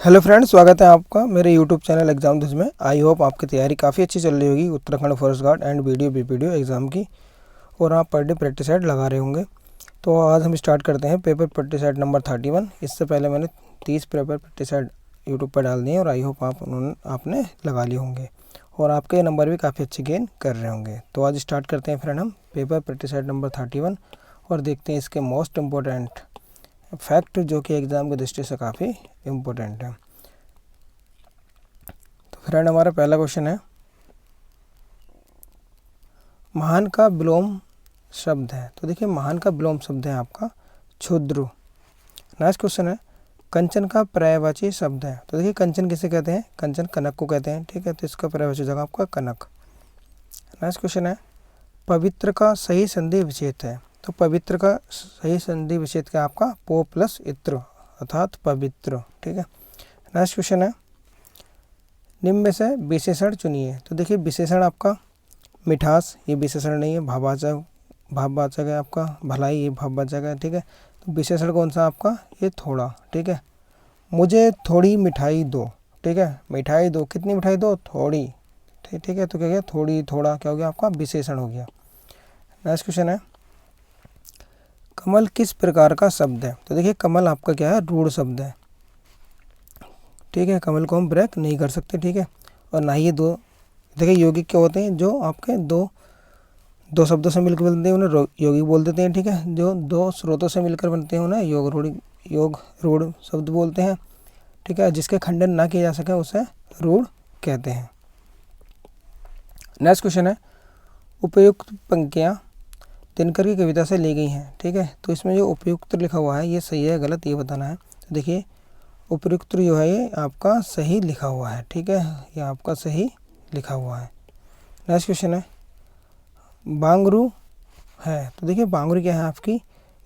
Hello friends, स्वागत है आपका मेरे यूट्यूब चैनल एग्जाम दिस में। आई होप आपकी तैयारी काफ़ी अच्छी चल रही होगी Uttarakhand forest guard and BDO exam की, और आप पर डे प्रैक्टिस सेट लगा रहे होंगे। तो आज हम स्टार्ट करते हैं पेपर प्रैक्टिस सेट नंबर 31। इससे पहले मैंने 30 पेपर प्रैक्टिस सेट यूट्यूब पर डाल दिए और आई होप आपने लगा लिए होंगे और आपके नंबर भी काफ़ी अच्छे गेन कर रहे होंगे। तो आज स्टार्ट करते हैं फ्रेंड हम पेपर प्रैक्टिस सेट नंबर 31 और देखते हैं इसके मोस्ट इम्पोर्टेंट फैक्ट जो कि एग्ज़ाम की दृष्टि से काफ़ी इम्पोर्टेंट है। तो फ्रेंड हमारा पहला क्वेश्चन है, महान का विलोम शब्द है। तो देखिए महान का विलोम शब्द है आपका क्षुद्र। नेक्स्ट क्वेश्चन है, कंचन का पर्यायवाची शब्द है। तो देखिए कंचन किसे कहते हैं, कंचन कनक को कहते हैं, ठीक है। तो इसका पर्यायवाची जगह आपका कनक। नेक्स्ट क्वेश्चन है, पवित्र का सही संधि विच्छेद है। तो पवित्र का सही संधि विच्छेद क्या आपका पो प्लस इत्र अर्थात पवित्र, ठीक है। नेक्स्ट क्वेश्चन है, निम्न में से विशेषण चुनिए। तो देखिए विशेषण आपका मिठास, ये विशेषण नहीं है, भाववाचक है आपका। भलाई, ये भाववाचक है, ठीक है। तो विशेषण कौन सा आपका, ये थोड़ा, ठीक है। मुझे थोड़ी मिठाई दो, ठीक है। मिठाई दो, कितनी मिठाई दो, थोड़ी, ठीक है। तो क्या गया, थोड़ी थोड़ा क्या हो गया आपका विशेषण हो गया। नेक्स्ट क्वेश्चन है, कमल किस प्रकार का शब्द है। तो देखिए कमल आपका क्या है, रूढ़ शब्द है, ठीक है। कमल को हम ब्रेक नहीं कर सकते, ठीक है। और ना ही ये दो, देखिए यौगिक क्या होते हैं, जो आपके दो शब्दों से मिलकर बनते हैं उन्हें यौगिक बोल देते हैं, ठीक है। जो दो स्रोतों से मिलकर बनते हैं उन्हें योग रूढ़ शब्द बोलते हैं, ठीक है। जिसके खंडन ना किया जा सके उसे रूढ़ कहते हैं। नेक्स्ट क्वेश्चन है, उपयुक्त पंक्तियाँ दिनकर की कविता से ली गई हैं, ठीक है। तो इसमें जो उपयुक्त लिखा हुआ है ये सही है गलत ये बताना है। तो देखिए उपयुक्त जो है ये आपका सही लिखा हुआ है, ठीक है। ये आपका सही लिखा हुआ है। नेक्स्ट क्वेश्चन है, बांगरू है। तो देखिए बांगरू क्या है आपकी,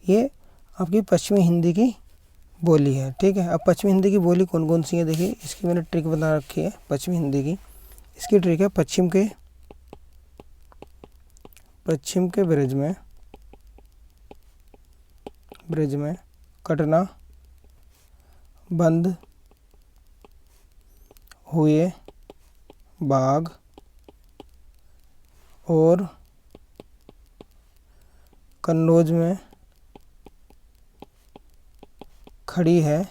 ये आपकी पश्चिमी हिंदी की बोली है, ठीक है। अब पश्चिमी हिंदी की बोली कौन कौन सी है, देखिए इसकी मैंने ट्रिक बता रखी है पश्चिमी हिंदी की। इसकी ट्रिक है, पश्चिम के ब्रिज में कटना बंद हुए बाघ और कन्नौज में खड़ी है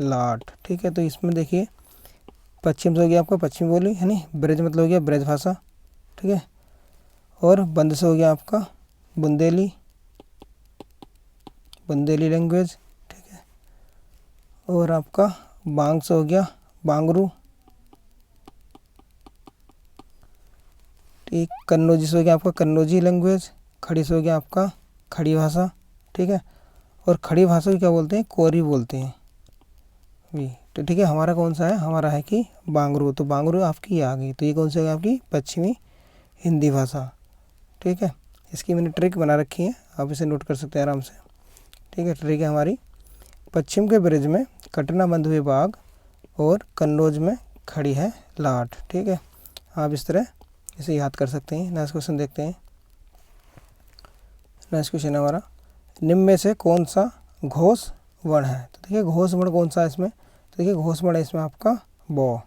लाट, ठीक है। तो इसमें देखिए पश्चिम से हो गया आपका पश्चिमी बोली है नी, ब्रज मतलब हो गया ब्रज भाषा, ठीक है। और बंद से हो गया आपका बुंदेली लैंग्वेज, ठीक है। और आपका बांग से हो गया बांगरू, ठीक। कन्नौजी से हो गया आपका कन्नौजी लैंग्वेज, खड़ी से हो गया आपका खड़ी भाषा, ठीक है। और खड़ी भाषा को क्या बोलते हैं, कोरी बोलते हैं भी, तो ठीक है। हमारा कौन सा है, हमारा है कि बांगरू। तो बांगरू आपकी ये आ गई, तो ये कौन सी है आपकी पश्चिमी हिंदी भाषा, ठीक है। इसकी मैंने ट्रिक बना रखी है, आप इसे नोट कर सकते हैं आराम से, ठीक है। ट्रिक है हमारी, पश्चिम के ब्रिज में कटना बंद हुए बाघ और कन्नौज में खड़ी है लाट, ठीक है। आप इस तरह इसे याद कर सकते हैं। नेक्स्ट क्वेश्चन देखते हैं। नेक्स्ट क्वेश्चन है हमारा, निम्न में से कौन सा घोष वर्ण है। तो देखिए घोष वर्ण कौन सा है इसमें, तो देखिए घोष वर्ण है इसमें आपका बो।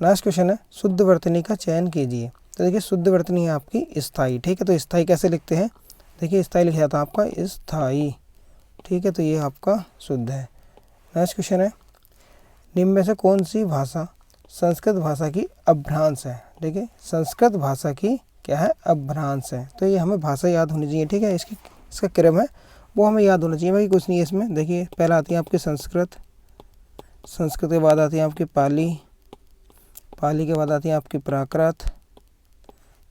नेक्स्ट क्वेश्चन है, शुद्ध वर्तनी का चयन कीजिए। तो देखिए शुद्ध वर्तनी है आपकी स्थाई, ठीक है। तो स्थाई कैसे लिखते हैं, देखिए स्थाई लिखा जाता है आपका स्थाई, ठीक है। तो ये आपका शुद्ध है। नेक्स्ट क्वेश्चन है, निम्न में से कौन सी भाषा संस्कृत भाषा की अभ्रांश है। देखिए संस्कृत भाषा की क्या है, अभ्रांश है। तो ये हमें भाषा याद होनी चाहिए, ठीक है। इसका क्रम है वो हमें याद होना चाहिए, भाई कुछ नहीं है इसमें। देखिए पहला आती है आपकी संस्कृत के बाद आती है आपकी पाली के बाद आती है आपकी प्राकृत,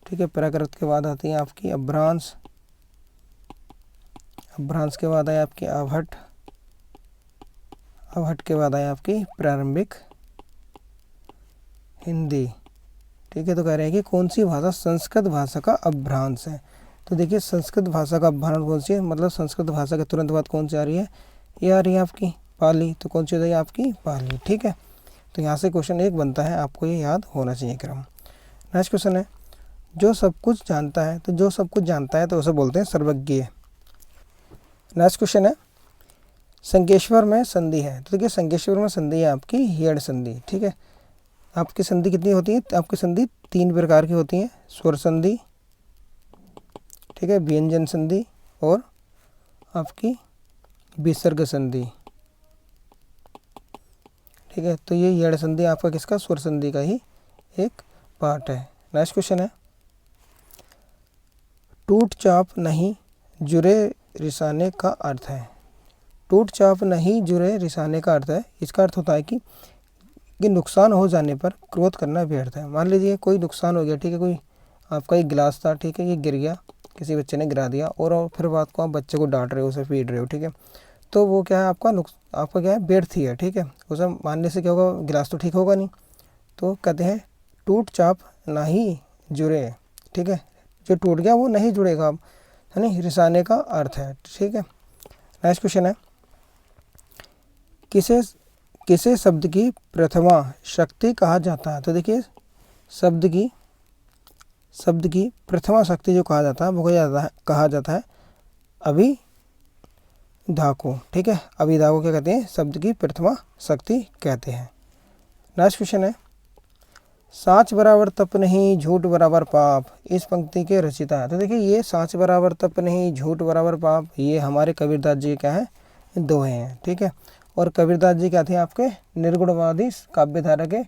ठीक है। प्राकृत के बाद आती है आपकी अभ्रांश के बाद आया आपकी अवहट के बाद आया आपकी प्रारंभिक हिंदी, ठीक है। तो कह रहे हैं कि कौन सी भाषा संस्कृत भाषा का अभ्रांश है। तो देखिए संस्कृत भाषा का अभ्रांश कौन सी है, मतलब संस्कृत भाषा के तुरंत बाद कौन सी आ रही है, ये आ रही है आपकी पाली। तो कौन सी हो जाएगी आपकी पाली, ठीक है। तो यहाँ से क्वेश्चन 1 बनता है, आपको ये याद होना चाहिए क्रम। नेक्स्ट क्वेश्चन है, जो सब कुछ जानता है, तो जो सब कुछ जानता है तो उसे बोलते हैं सर्वज्ञ। नेक्स्ट क्वेश्चन है, संकेश्वर में संधि है, तो देखिए संकेश्वर में संधि है आपकी हेड़ संधि। ठीक है, आपकी संधि कितनी होती है? आपकी संधि 3 प्रकार की होती है, स्वर संधि, ठीक है, व्यंजन संधि और आपकी विसर्ग संधि। ठीक है, तो ये यड़ संधि आपका किसका? स्वर संधि का ही एक पार्ट है। नेक्स्ट क्वेश्चन है, टूट चाप नहीं जुरे रिसाने का अर्थ है। टूट चाप नहीं जुरे रिसाने का अर्थ है, इसका अर्थ होता है कि नुकसान हो जाने पर क्रोध करना व्यर्थ है। मान लीजिए कोई नुकसान हो गया, ठीक है, कोई आपका एक गिलास था, ठीक है, ये गिर गया, किसी बच्चे ने गिरा दिया और फिर बात को आप बच्चे को डांट रहे हो, उसे पीट रहे हो, ठीक है, तो वो क्या है? आपका क्या है? व्यर्थ ही है। ठीक है, उसे मानने से क्या होगा? गिलास तो ठीक होगा नहीं। तो कहते हैं टूट चाप नहीं जुड़े। ठीक है, जो टूट गया वो नहीं जुड़ेगा अब, है नहीं, रिसाने का अर्थ है। ठीक है, नेक्स्ट क्वेश्चन है, किसे शब्द की प्रथमा शक्ति कहा जाता है? तो देखिए शब्द की प्रथमा शक्ति जो कहा जाता है वो कहा जाता है अभिधा को। ठीक है, अभिधा को क्या कहते हैं? शब्द की प्रथमा शक्ति कहते हैं। नेक्स्ट क्वेश्चन है, साँच बराबर तप नहीं झूठ बराबर पाप इस पंक्ति के रचिता है। तो देखिए ये साँच बराबर तप नहीं झूठ बराबर पाप, ये हमारे कबीरदास जी क्या है? दोहे हैं। ठीक है, और कबीरदास जी क्या थे? आपके निर्गुणवादी काव्यधारा के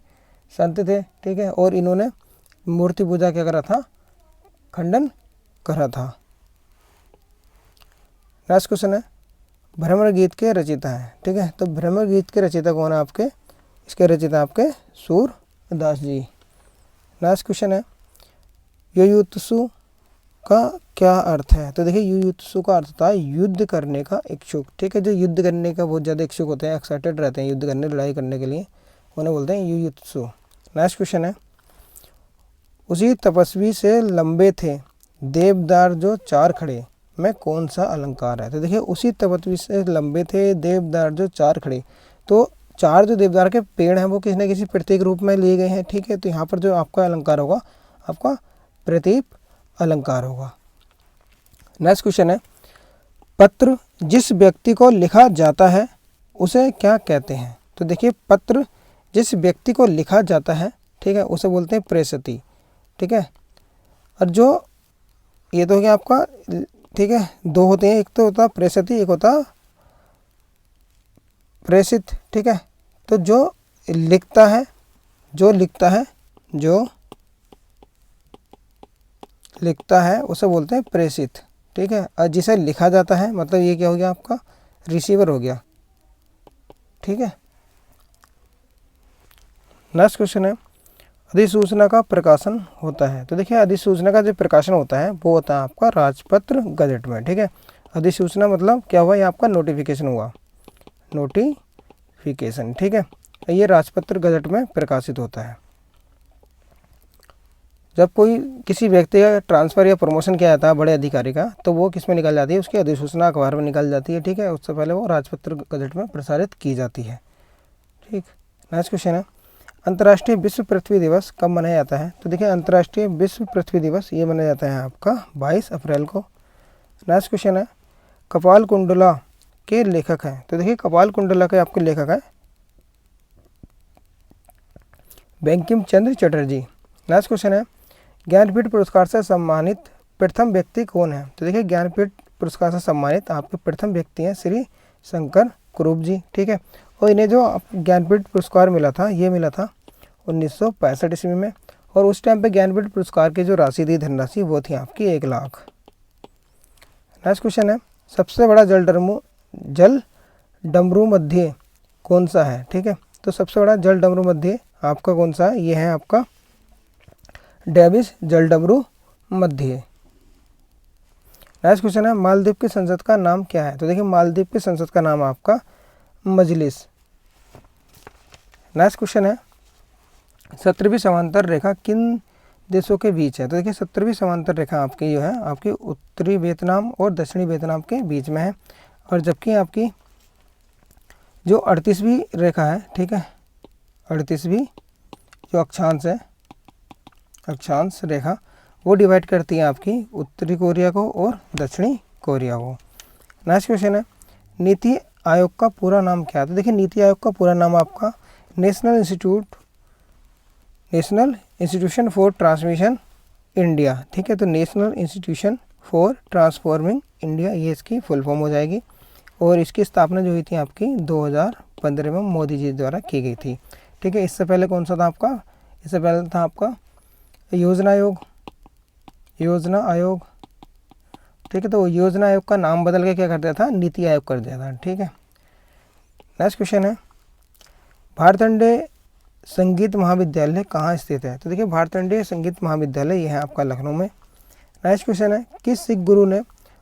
संत थे। ठीक है, और इन्होंने मूर्ति पूजा क्या करा था? खंडन करा था। नेक्स्ट क्वेश्चन है, भ्रमर गीत के रचिता है। ठीक है, तो भ्रमर गीत के रचिता कौन है आपके? इसके रचिता आपके सूरदास जी। नेक्स्ट क्वेश्चन है, युयुत्सु का क्या अर्थ है? तो देखिए युयुत्सु का अर्थ होता है युद्ध करने का इच्छुक। ठीक है, जो युद्ध करने का बहुत ज़्यादा इच्छुक होते हैं, एक्साइटेड रहते हैं युद्ध करने, लड़ाई करने के लिए, उन्हें बोलते हैं युयुत्सु। नेक्स्ट क्वेश्चन है, उसी तपस्वी से लंबे थे देवदार जो 4 खड़े में कौन सा अलंकार है? तो देखिए उसी तपस्वी से लंबे थे देवदार जो 4 खड़े, तो 4 जो देवदार के पेड़ हैं वो किसी न किसी प्रतीक रूप में लिए गए हैं। ठीक है, तो यहाँ पर जो आपका अलंकार होगा आपका प्रतीक अलंकार होगा। नेक्स्ट क्वेश्चन है, पत्र जिस व्यक्ति को लिखा जाता है उसे क्या कहते हैं? तो देखिए पत्र जिस व्यक्ति को लिखा जाता है, ठीक है, उसे बोलते हैं प्रेषित। ठीक है, और जो ये तो हो गया आपका, ठीक है, 2 होते हैं, एक तो होता प्रेषित, एक होता प्रेषित। ठीक है, तो जो लिखता है उसे बोलते हैं प्रेषित। ठीक है, और जिसे लिखा जाता है मतलब ये क्या हो गया? आपका रिसीवर हो गया। ठीक है, नेक्स्ट क्वेश्चन है, अधिसूचना का प्रकाशन होता है। तो देखिए अधिसूचना का जो प्रकाशन होता है वो होता है आपका राजपत्र गजट में। ठीक है, अधिसूचना मतलब क्या हुआ? ये आपका नोटिफिकेशन हुआ, नोटिफिकेशन। ठीक है, ये राजपत्र गजट में प्रकाशित होता है। जब कोई किसी व्यक्ति का ट्रांसफ़र या प्रमोशन किया जाता है बड़े अधिकारी का, तो वो किस में निकल जाती है? उसकी अधिसूचना अखबार में निकल जाती है। ठीक है, उससे पहले वो राजपत्र गजट में प्रसारित की जाती है। ठीक, नेक्स्ट क्वेश्चन है, अंतर्राष्ट्रीय विश्व पृथ्वी दिवस कब मनाया जाता है? तो देखिए अंतर्राष्ट्रीय विश्व पृथ्वी दिवस ये मनाया जाता है आपका 22 अप्रैल को। नेक्स्ट क्वेश्चन है, कपाल कुंडला के लेखक हैं। तो देखिए कपाल कुंडला के आपके लेखक हैं बंकिम चंद्र चटर्जी। नेक्स्ट क्वेश्चन है, ज्ञानपीठ पुरस्कार से सम्मानित प्रथम व्यक्ति कौन है? तो देखिए ज्ञानपीठ पुरस्कार से सम्मानित आपके प्रथम व्यक्ति हैं श्री शंकर कुरूप जी। ठीक है, और इन्हें जो ज्ञानपीठ पुरस्कार मिला था ये मिला था 1965 ईस्वी में, और उस टाइम पे ज्ञानपीठ पुरस्कार की जो राशि थी, धनराशि, वो थी आपकी 1 लाख। नेक्स्ट क्वेश्चन है, सबसे बड़ा जल डमरू मध्य कौन सा है? ठीक है, तो सबसे बड़ा जल डमरू मध्य आपका कौन सा है? ये है आपका डेविस जल डमरू मध्य। नेक्स्ट क्वेश्चन है, मालदीव की संसद का नाम क्या है? तो देखिए मालदीव की संसद का नाम आपका मजलिस। नेक्स्ट क्वेश्चन है, 17वीं समांतर रेखा किन देशों के बीच है? तो देखिए 17वीं समांतर रेखा आपकी जो है आपकी उत्तरी वियतनाम और दक्षिणी वियतनाम के बीच में है, और जबकि आपकी जो 38वीं रेखा है, ठीक है, 38वीं जो अक्षांश है, अक्षांश रेखा, वो डिवाइड करती है आपकी उत्तरी कोरिया को और दक्षिणी कोरिया को। नेक्स्ट क्वेश्चन है, नीति आयोग का पूरा नाम क्या है? तो देखिए नीति आयोग का पूरा नाम आपका national institution for transmission India, ठीक है। तो national institution for transforming India, ये इसकी फुल फॉर्म हो जाएगी। और इसकी स्थापना जो हुई थी आपकी 2015 में मोदी जी द्वारा की गई थी, ठीक है। इससे पहले कौन सा था आपका? इससे पहले था आपका योजना आयोग, ठीक है। तो योजना आयोग का नाम बदल के क्या कर दिया था? नीति आयोग कर दिया था, ठीक है। नेक्स्ट क्वेश्चन है, भारतंडे संगीत महाविद्यालय कहाँ स्थित है? तो देखिए भारतंडे संगीत महाविद्यालय ये है आपका लखनऊ में। नेक्स्ट क्वेश्चन है, किस सिख गुरु ने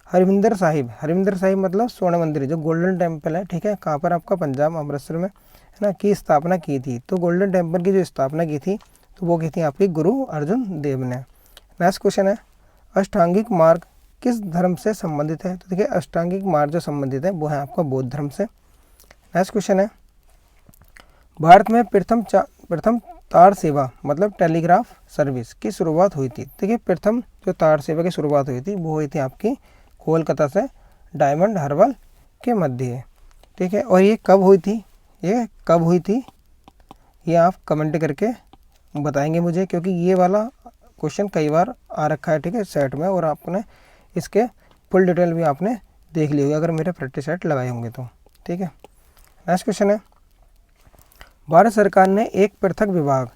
हरमिंदर साहिब मतलब स्वर्ण मंदिर जो गोल्डन टेम्पल है, ठीक है, कहाँ पर? आपका पंजाब अमृतसर में, है ना, की स्थापना की थी? तो गोल्डन टेम्पल की जो स्थापना की थी तो वो की थी आपकी गुरु अर्जुन देव ने। नेक्स्ट क्वेश्चन है, अष्टांगिक मार्ग किस धर्म से संबंधित है? तो देखिए अष्टांगिक मार्ग जो संबंधित है वो है आपका बौद्ध धर्म से। नेक्स्ट क्वेश्चन है, भारत में प्रथम तार सेवा मतलब टेलीग्राफ सर्विस की शुरुआत हुई थी? देखिए प्रथम जो तार सेवा की शुरुआत हुई थी वो हुई थी आपकी कोलकाता से डायमंड हार्बर के मध्य, ठीक है। और ये कब हुई थी? ये आप कमेंट करके बताएंगे मुझे, क्योंकि ये वाला क्वेश्चन कई बार आ रखा है, ठीक है, सेट में, और आपने इसके फुल डिटेल भी आपने देख ली होगी अगर मेरे प्रैक्टिस सेट लगाए होंगे तो, ठीक है। नेक्स्ट क्वेश्चन है, भारत सरकार ने एक पृथक विभाग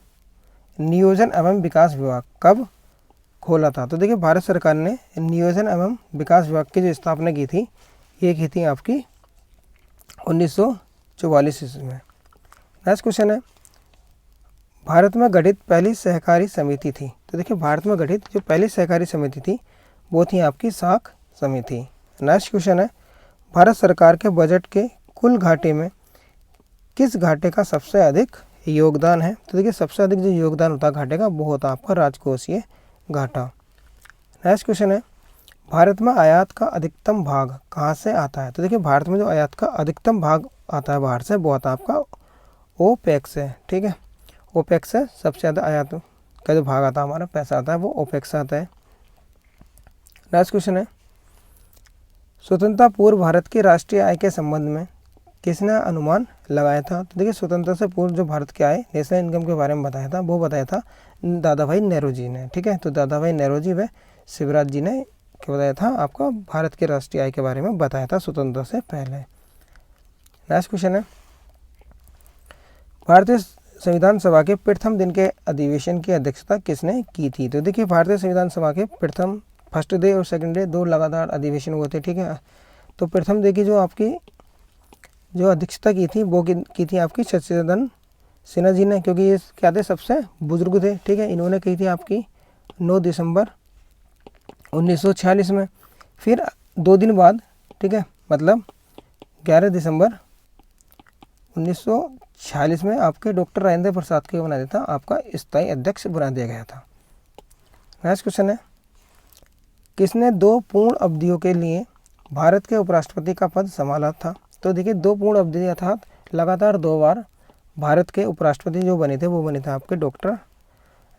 नियोजन एवं विकास विभाग कब खोला था? तो देखिए भारत सरकार ने नियोजन एवं विकास विभाग की जो स्थापना की थी ये की थी आपकी 1944 ईस्वी में। नेक्स्ट क्वेश्चन है, भारत में गठित पहली सहकारी समिति थी? तो देखिए भारत में गठित जो पहली सहकारी समिति थी वो थी आपकी साख समिति। नेक्स्ट क्वेश्चन है, भारत सरकार के बजट के कुल घाटे में किस घाटे का सबसे अधिक योगदान है? तो देखिए सबसे अधिक जो योगदान होता है घाटे का वो होता है आपका राजकोषीय घाटा। नेक्स्ट क्वेश्चन है, भारत में आयात का अधिकतम भाग कहाँ से आता है? तो देखिए भारत में जो आयात का अधिकतम भाग आता है बाहर से वो आता है आपका ओपेक्स से, ठीक है। ओपेक्स से सबसे ज़्यादा आयात का जो भाग आता है हमारा पैसा आता है वो ओपेक्स से आता है। नेक्स्ट क्वेश्चन है, स्वतंत्रता पूर्व भारत की राष्ट्रीय आय के संबंध में किसने अनुमान लगाया था? तो देखिए स्वतंत्रता से पूर्व जो भारत के आय नेशनल इनकम के बारे में बताया था वो बताया था दादा भाई नेहरू जी ने, ठीक है। तो दादा भाई नेहरू जी व शिवराज जी ने क्या बताया था? आपका भारत के राष्ट्रीय आय के बारे में बताया था स्वतंत्रता से पहले। नेक्स्ट क्वेश्चन है, भारतीय संविधान सभा के प्रथम दिन के अधिवेशन की अध्यक्षता किसने की थी? तो देखिए भारतीय संविधान सभा के प्रथम फर्स्ट डे और सेकंड डे दो लगातार अधिवेशन हुए थे, ठीक है। तो प्रथम डे की जो आपकी जो अध्यक्षता की थी वो की थी आपकी सच्चिदानंद सिन्हा जी ने, क्योंकि ये क्या थे? सबसे बुजुर्ग थे, ठीक है। इन्होंने की थी आपकी 9 दिसंबर 1946 में। फिर 2 दिन बाद, ठीक है, मतलब 11 दिसंबर 1946 में आपके डॉक्टर राजेंद्र प्रसाद को बना दिया था आपका स्थायी अध्यक्ष बना दिया गया था। नेक्स्ट क्वेश्चन है, किसने 2 पूर्ण अवधियों के लिए भारत के उपराष्ट्रपति का पद संभाला था? तो देखिए 2 पूर्ण अवधि अर्थात लगातार 2 बार भारत के उपराष्ट्रपति जो बने थे वो बने थे आपके doctor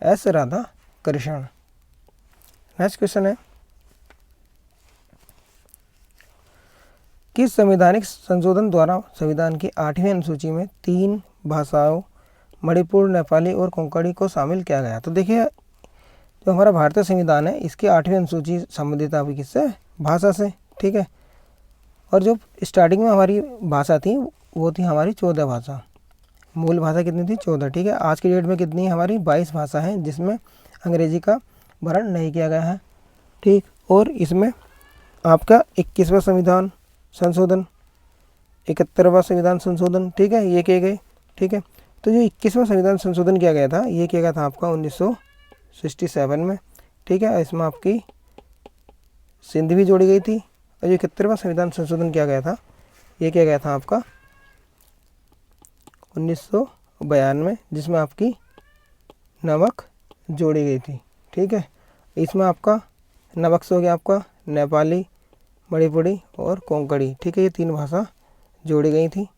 S Radhakrishnan. Next question है, किस संवैधानिक संशोधन द्वारा संविधान की 8वीं अनुसूची में 3 भाषाओं मणिपुर, नेपाली और कोंकणी को शामिल किया गया? तो देखिए जो हमारा भारतीय संविधान है इसकी 8वीं अनुसूची संबंधित आपकी किससे? भाषा से, ठीक है। और जो स्टार्टिंग में हमारी भाषा थी वो थी हमारी 14 भाषा। मूल भाषा कितनी थी? 14, ठीक है। आज की डेट में कितनी हमारी 22 भाषा है जिसमें अंग्रेजी का वर्ण नहीं किया गया है, ठीक। और इसमें आपका 21वां संविधान संशोधन, 71वां संविधान संशोधन, ठीक है, ये किए गए, ठीक है। तो जो 21वां संविधान संशोधन किया गया था ये किया गया था आपका 1967 में, ठीक है। इसमें आपकी सिंध भी जोड़ी गई थी। और जो 71वां संविधान संशोधन किया गया था ये किया गया था आपका 1992 जिसमें आपकी नमक जोड़ी गई थी, ठीक है। इसमें आपका नमक से हो गया आपका नेपाली, मणिपुरी और कोंकणी, ठीक है, ये 3 भाषा जोड़ी गई थी।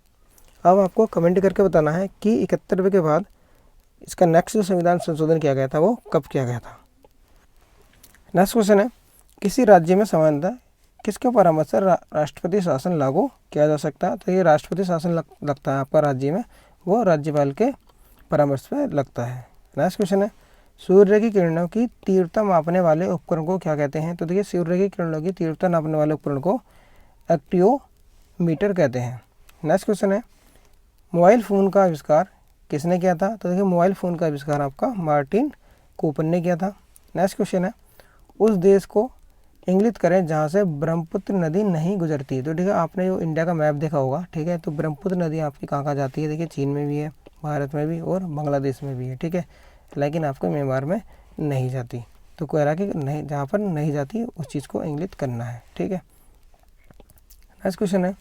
अब आपको कमेंट करके बताना है कि 71वें के बाद इसका नेक्स्ट जो संविधान संशोधन किया गया था वो कब किया गया था। नेक्स्ट क्वेश्चन है, किसी राज्य में सामान्यतः किसके परामर्श से राष्ट्रपति शासन लागू किया जा सकता है? तो ये राष्ट्रपति शासन लगता है आपका राज्य में, वो राज्यपाल के परामर्श पे लगता है। नेक्स्ट क्वेश्चन है, सूर्य की किरणों की तीव्रता मापने वाले उपकरण को क्या कहते हैं? तो देखिए सूर्य की किरणों की तीव्रता नापने वाले उपकरण को एक्टियोमीटर कहते हैं। नेक्स्ट क्वेश्चन है, मोबाइल फ़ोन का आविष्कार किसने किया था? तो देखिए मोबाइल फ़ोन का आविष्कार आपका मार्टिन कूपर ने किया था। नेक्स्ट क्वेश्चन है, उस देश को इंगित करें जहाँ से ब्रह्मपुत्र नदी नहीं गुजरती। तो ठीक है, आपने जो इंडिया का मैप देखा होगा, ठीक है, तो ब्रह्मपुत्र नदी आपकी कहाँ कहाँ जाती है? देखिए चीन में भी है, भारत में भी और बांग्लादेश में भी है, ठीक है, लेकिन आपको म्यांमार में नहीं जाती। तो कह रहा कि नहीं, जहाँ पर नहीं जाती उस चीज़ को इंगित करना है, ठीक है। नेक्स्ट क्वेश्चन है,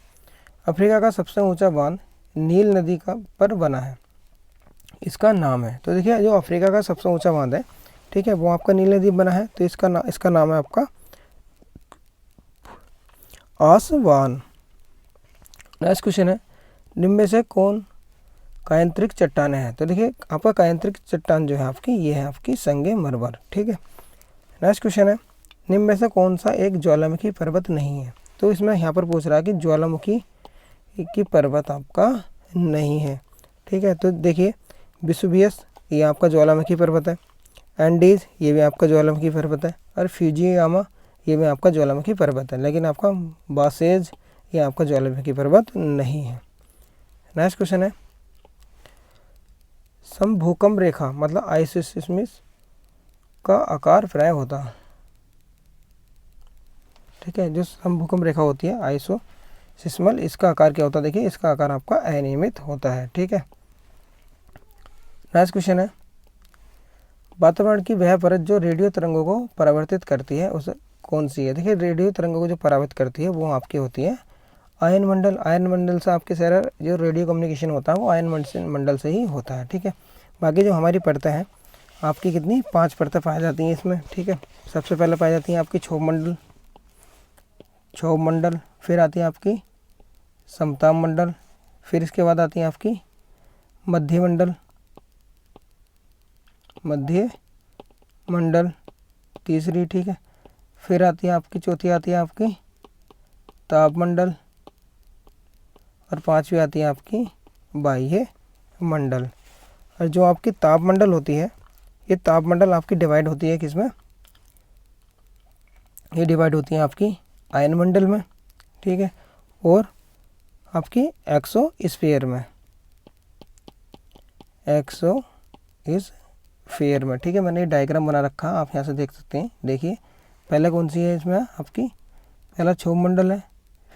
अफ्रीका का सबसे ऊंचा बांध नील नदी का पर बना है, इसका नाम है? तो देखिए जो अफ्रीका का सबसे ऊंचा बांध है, ठीक है, वो आपका नील नदी बना है, तो इसका नाम है आपका आसवान। नेक्स्ट क्वेश्चन है, निम्न में से कौन कायांतरिक चट्टान है? तो देखिए आपका कायांतरिक चट्टान जो है आपकी, ये है आपकी संगमरमर, ठीक है। नेक्स्ट क्वेश्चन है, निम्न में से कौन सा एक ज्वालामुखी पर्वत नहीं है? तो इसमें यहाँ पर पूछ रहा है कि ज्वालामुखी की पर्वत आपका नहीं है, ठीक है। तो देखिए विसुवियस ये आपका ज्वालामुखी पर्वत है, एंडीज ये भी आपका ज्वालामुखी पर्वत है, और फ्यूजियामा ये भी आपका ज्वालामुखी पर्वत है, लेकिन आपका बासेज ये आपका ज्वालामुखी पर्वत नहीं है। नेक्स्ट क्वेश्चन है, समभूकंप रेखा मतलब आइसोसिस्मिस का आकार प्राय होता है, ठीक है, जो समभूकंप रेखा होती है आइसोसिस्मल, इसका आकार क्या होता है? देखिए इसका आकार आपका अनियमित होता है, ठीक है। नेक्स्ट क्वेश्चन है, वातावरण की वह परत जो रेडियो तरंगों को परावर्तित करती है उस कौन सी है? देखिए रेडियो तरंगों को जो परावर्तित करती है वो आपकी होती है आयन मंडल। आयन मंडल से आपके सारा जो रेडियो कम्युनिकेशन होता है वो आयन मंडल से ही होता है, ठीक है। बाकी जो हमारी परतें हैं आपकी कितनी 5 परतें पाई जाती हैं इसमें, ठीक है। सबसे पहले पाई जाती हैं आपकी क्षोभ मंडल, फिर आती है आपकी समताप मंडल, फिर इसके बाद आती है आपकी मध्य मंडल तीसरी, ठीक है। फिर आती है आपकी चौथी आती है आपकी ताप मंडल, और पांचवी आती है आपकी बाह्य मंडल। और जो आपकी ताप मंडल होती है, ये ताप मंडल आपकी डिवाइड होती है किसमें? ये डिवाइड होती है आपकी आयन मंडल में, ठीक है, और आपकी एक्सोस्फीयर में, ठीक है। मैंने ये डायग्राम बना रखा, आप यहाँ से देख सकते हैं। देखिए पहले कौन सी है इसमें आपकी, पहला क्षोभ मंडल है,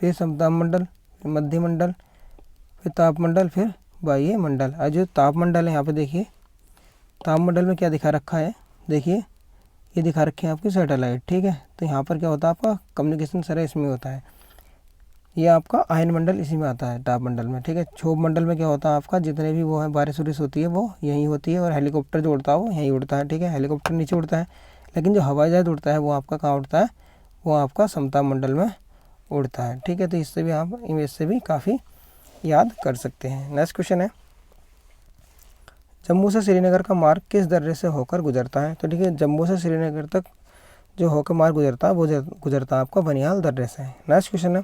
फिर समताप मंडल, फिर मध्य मंडल, फिर ताप मंडल, फिर बाह्य मंडल। और जो ताप मंडल है यहाँ पे देखिए, ताप मंडल में क्या दिखा रखा है? देखिए ये दिखा रखे हैं आपकी सैटेलाइट, ठीक है। तो यहाँ पर क्या होता है आपका कम्युनिकेशन सारा इसमें होता है। ये आपका आयन मंडल इसी में आता है ताप मंडल में, ठीक है। क्षोभ मंडल में क्या होता है आपका, जितने भी वो है बारिश वारिश होती है वो यहीं होती है, और हेलीकॉप्टर जो उड़ता है वो यहीं उड़ता है, ठीक है। हेलीकॉप्टर नीचे उड़ता है, लेकिन जो हवाई जहाज उड़ता है वो आपका कहाँ उड़ता है? वो आपका समताप मंडल में उड़ता है, ठीक है। तो इससे भी आप इमेज से भी काफ़ी याद कर सकते हैं। नेक्स्ट क्वेश्चन है, जम्मू से श्रीनगर का मार्ग किस दर्रे से होकर गुजरता है? तो देखिए जम्मू से श्रीनगर तक जो होकर मार्ग गुजरता है वो गुजरता है आपका बनिहाल दर्रे से। नेक्स्ट क्वेश्चन है,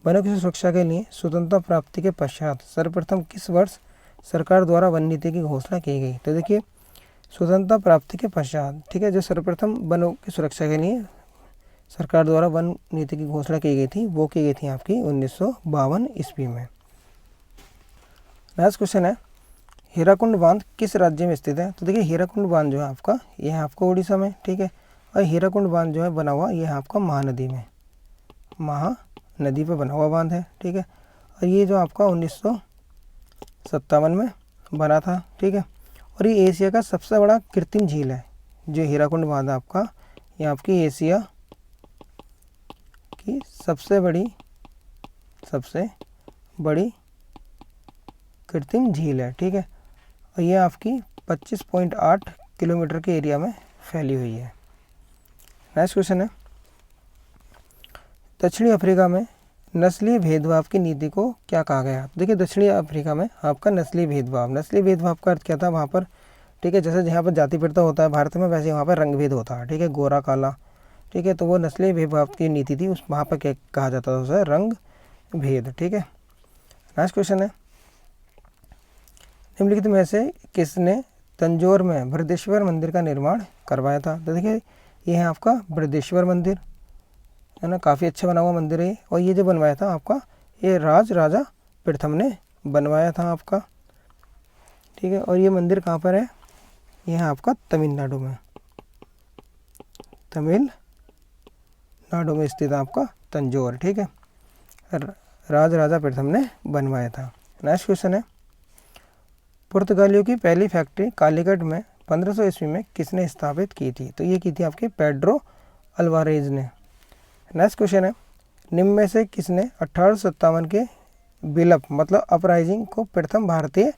वनों की सुरक्षा के लिए स्वतंत्रता प्राप्ति के पश्चात सर्वप्रथम किस वर्ष सरकार द्वारा वन नीति की घोषणा की गई? तो देखिए स्वतंत्रता प्राप्ति के पश्चात, ठीक है, जो सर्वप्रथम वनों की सुरक्षा के लिए सरकार द्वारा वन नीति की घोषणा की गई थी वो की गई थी आपकी 1952 ईस्वी में। नेक्स्ट क्वेश्चन है, हीराकुंड बांध किस राज्य में स्थित है? तो देखिए हीराकुंड बांध जो है आपका, ये है आपका उड़ीसा में, ठीक है। और हीराकुंड बांध जो है बना हुआ ये है आपका महानदी में, महानदी पे बना हुआ बांध है, ठीक है। और ये जो आपका 1957 में बना था, ठीक है। और ये एशिया का सबसे बड़ा कृत्रिम झील है। जो हीराकुंड बांध है आपका, ये आपकी एशिया की सबसे बड़ी कृत्रिम झील है, ठीक है। और ये आपकी 25.8 किलोमीटर के एरिया में फैली हुई है। नेक्स्ट क्वेश्चन है, दक्षिणी अफ्रीका में नस्लीय भेदभाव की नीति को क्या कहा गया? तो देखिए दक्षिणी अफ्रीका में आपका नस्लीय भेदभाव का अर्थ क्या था वहाँ पर, ठीक है। जैसे जहाँ पर जाति प्रथा होता है भारत में, वैसे वहाँ पर रंग भेद होता है, ठीक है, गोरा काला, ठीक है। तो वो नस्लीय भेदभाव की नीति थी, उस वहाँ पर क्या कहा जाता था उसे, रंग भेद, ठीक है। नेक्स्ट क्वेश्चन है, निम्नलिखित में से किसने तंजौर में बृहदेश्वर मंदिर का निर्माण करवाया था? तो देखिए ये है आपका बृहदेश्वर मंदिर, है ना, काफ़ी अच्छा बना हुआ मंदिर है। और ये जो बनवाया था आपका, ये राजा प्रथम ने बनवाया था आपका, ठीक है। और ये मंदिर कहाँ पर है? ये है आपका तमिलनाडु में, तमिलनाडु में स्थित आपका तंजौर, ठीक है। राजा प्रथम ने बनवाया था। नेक्स्ट क्वेश्चन है, पुर्तगालियों की पहली फैक्ट्री कालीकट में 1500 ईस्वी में किसने स्थापित की थी? तो ये की थी आपके पेड्रो अल्वारेज ने। नेक्स्ट क्वेश्चन है, निम्न में से किसने 1857 के बिलप मतलब अपराइजिंग को प्रथम भारतीय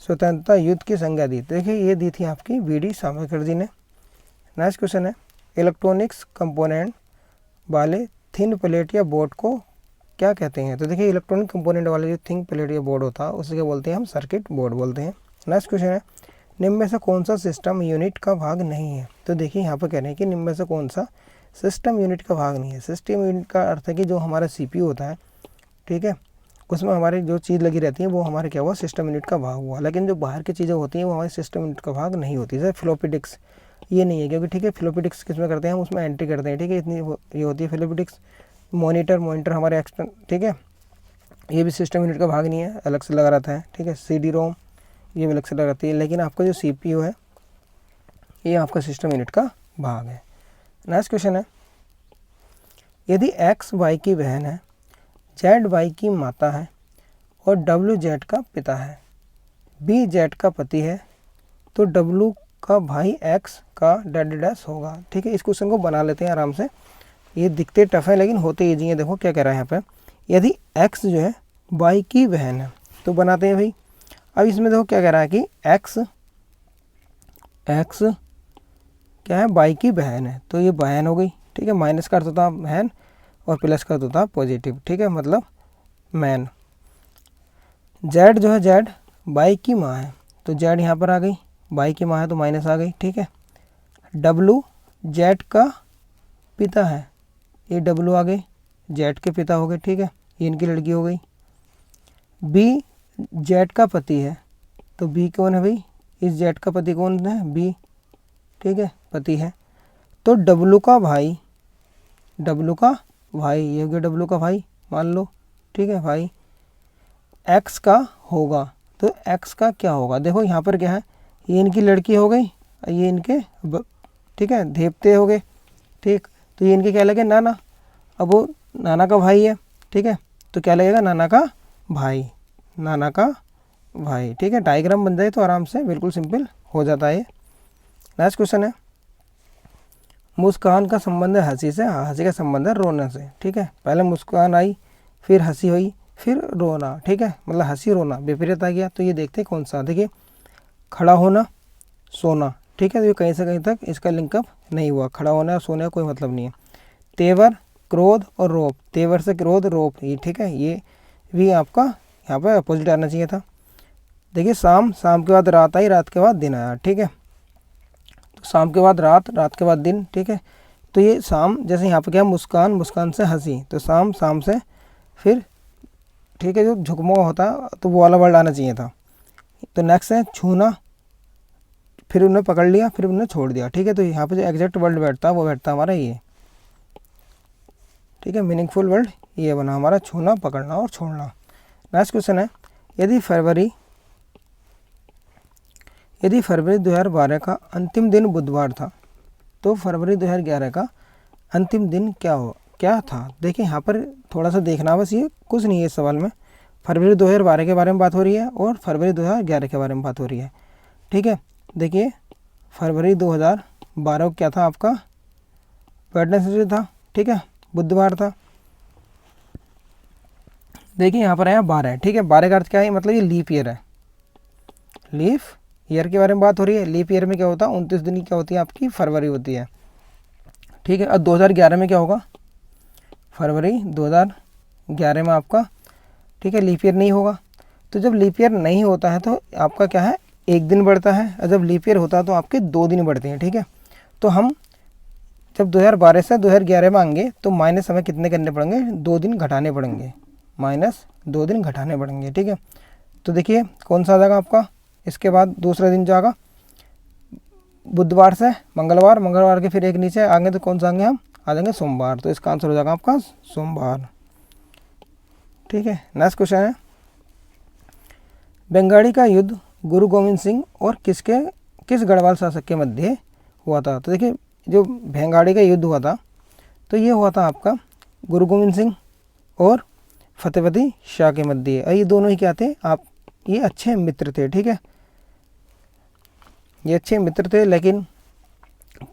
स्वतंत्रता युद्ध की संज्ञा दी? देखिए ये दी थी आपकी वीडी सावरकर जी ने। नेक्स्ट क्वेश्चन है, इलेक्ट्रॉनिक्स कंपोनेंट वाले थिन प्लेट या बोर्ड को क्या कहते हैं? तो देखिए इलेक्ट्रॉनिक कंपोनेंट वाले जो थिन प्लेट या बोर्ड होता है उसे क्या बोलते हैं? हम सर्किट बोर्ड बोलते हैं। नेक्स्ट क्वेश्चन है, निम्न में से कौन सा सिस्टम यूनिट का भाग नहीं है? तो देखिए यहाँ पर कह रहे हैं कि निम्न में से कौन सा सिस्टम यूनिट का भाग नहीं है। सिस्टम यूनिट का अर्थ है कि जो हमारा CPU होता है, ठीक है, उसमें हमारी जो चीज़ लगी रहती है वो हमारे क्या हुआ? सिस्टम यूनिट का भाग हुआ। लेकिन जो बाहर की चीज़ें होती हैं वो हमारे सिस्टम यूनिट का भाग नहीं होती। जैसे फ्लॉपी डिस्क ये नहीं है, क्योंकि ठीक है फ्लॉपी डिस्क किस में करते हैं? हम उसमें एंट्री करते हैं, ठीक है, इतनी ये होती है फ्लॉपी डिस्क। मॉनिटर हमारे एक्सटर्न, ठीक है, ये भी सिस्टम यूनिट का भाग नहीं है, अलग से लगा रहता है, ठीक है। CD-ROM ये भी अलग से लगाती है। लेकिन आपका जो CPU है ये आपका सिस्टम यूनिट का भाग है। नेक्स्ट क्वेश्चन है, यदि X Y की बहन है, Z Y की माता है और W Z का पिता है, B Z का पति है, तो W का भाई X का डैडी डैश होगा, ठीक है। इस क्वेश्चन को बना लेते हैं आराम से, ये दिखते टफ है लेकिन होते ईजी हैं। देखो क्या कह रहा है यहाँ पे, यदि X जो है Y की बहन है तो बनाते हैं भाई। अब इसमें देखो क्या कह रहा है कि X क्या है? Y की बहन है, तो ये बहन हो गई, ठीक है। माइनस का अर्थ होता है बहन और प्लस का अर्थ होता है पॉजिटिव, ठीक है, मतलब मैन। Z जो है Z Y की माँ है, तो Z यहाँ पर आ गई, Y की माँ है तो माइनस आ गई, ठीक है। W Z का पिता है, ये W आ गए, Z के पिता हो गए, ठीक है, ये इनकी लड़की हो गई। B Z का पति है, तो B कौन है भाई? इस Z का पति कौन है? B, ठीक है, पति है। तो W का भाई ये हो गया W का भाई, मान लो, ठीक है भाई। X का होगा, तो X का क्या होगा? देखो यहाँ पर क्या है, ये इनकी लड़की हो गई, ये इनके ठीक है देवते हो गए, ठीक। तो ये इनके क्या लगे? नाना। अब वो नाना का भाई है, ठीक है, तो क्या लगेगा? नाना का भाई, ठीक है। डायग्राम बन जाए तो आराम से बिल्कुल सिंपल हो जाता है। नेक्स्ट क्वेश्चन है, मुस्कान का संबंध है हंसी से, हंसी का संबंध है रोने से, ठीक है। पहले मुस्कान आई, फिर हंसी हुई, फिर रोना, ठीक है, मतलब हंसी रोना विपरीत आ गया। तो ये देखते हैं कौन सा। देखिए खड़ा होना, सोना, ठीक है, तो ये कहीं से कहीं तक इसका लिंकअप नहीं हुआ। खड़ा होना और सोने का कोई मतलब नहीं है। तेवर, क्रोध और रोप, तेवर से क्रोध, रोप, ये ठीक है, ये भी आपका यहाँ पर अपोजिट आना चाहिए था। देखिए शाम के बाद रात आई, रात के बाद दिन आया, ठीक है। तो शाम के बाद रात, रात के बाद दिन, ठीक है। तो ये शाम, जैसे यहाँ पे क्या, मुस्कान से हंसी, तो शाम से फिर, ठीक है, जो झुकमुआ होता है तो वो वाला वर्ड आना चाहिए था। तो नेक्स्ट है छूना, फिर उन्हें पकड़ लिया, फिर उन्हें छोड़ दिया, ठीक है। तो यहाँ पे जो एग्जैक्ट वर्ड बैठता है वो बैठता हमारा ये, ठीक है, मीनिंगफुल वर्ड ये बना हमारा, छूना, पकड़ना और छोड़ना। नेक्स्ट क्वेश्चन है, यदि फरवरी 2012 का अंतिम दिन बुधवार था, तो फरवरी 2011 का अंतिम दिन क्या था? देखिए यहाँ पर थोड़ा सा देखना, बस ये कुछ नहीं है इस सवाल में। फरवरी 2012 के बारे में बात हो रही है और फरवरी 2011 के बारे में बात हो रही है, ठीक है। देखिए फरवरी 2012 क्या था आपका? वेडनेसडे था, ठीक है, बुधवार था। देखिए यहाँ पर आया 12, ठीक है। 12 का अर्थ क्या है? मतलब ये लीप ईयर है, लीप ईयर के बारे में बात हो रही है। लीप ईयर में क्या होता है? 29 दिन की क्या होती है आपकी? फरवरी होती है, ठीक है। अब 2011 में क्या होगा? फरवरी 2011 में आपका, ठीक है, लीप ईयर नहीं होगा। तो जब लीप ईयर नहीं होता है तो आपका क्या है? एक दिन बढ़ता है, और जब लीप ईयर होता है तो आपके 2 दिन बढ़ते हैं, ठीक है। तो हम जब 2012 से 2011 में आएंगे तो माइनस हमें कितने करने पड़ेंगे, 2 दिन घटाने पड़ेंगे, -2 दिन घटाने पड़ेंगे। ठीक है, तो देखिए कौन सा आ जाएगा आपका, इसके बाद दूसरा दिन जाएगा बुधवार से मंगलवार, मंगलवार के फिर एक नीचे आएंगे तो कौन सा आएंगे हम, आ जाएंगे सोमवार। तो इसका आंसर हो जाएगा आपका सोमवार। ठीक है, नेक्स्ट क्वेश्चन है, बंगाड़ी का युद्ध गुरु गोविंद सिंह और किस गढ़वाल शासक के मध्य हुआ था। तो देखिए जो भंगाड़ी का युद्ध हुआ था तो ये हुआ था आपका गुरु गोविंद सिंह और फतेहपति शाह के मध्य। ये दोनों ही क्या थे, आप ये अच्छे मित्र थे। ठीक है, ये अच्छे मित्र थे, लेकिन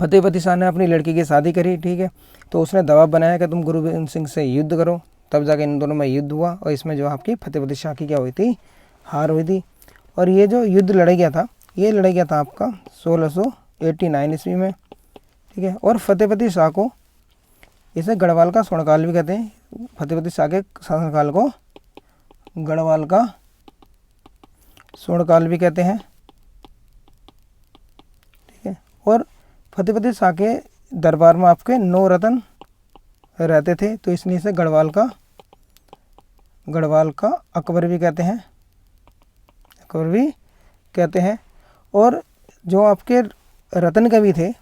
फतेहपति शाह ने अपनी लड़की की शादी करी। ठीक है, तो उसने दबाव बनाया कि तुम गुरु गोविंद सिंह से युद्ध करो, तब जाके इन दोनों में युद्ध हुआ और इसमें जो आपकी फतेहपति शाह की क्या हुई थी, हार हुई थी। और ये जो युद्ध लड़ा गया था, ये लड़ा गया था आपका 1689 ईस्वी में। ठीक है, और फतेहपति शाह को इसे गढ़वाल का स्वर्णकाल भी कहते हैं। फतेहपति शाह के शासनकाल को गढ़वाल का स्वर्णकाल भी कहते हैं। ठीक है, और फतेहपति शाह के दरबार में आपके 9 रत्न रहते थे, तो इसलिए इसे गढ़वाल का अकबर भी कहते हैं, अकबर भी कहते हैं। और जो आपके रतन कवि थे,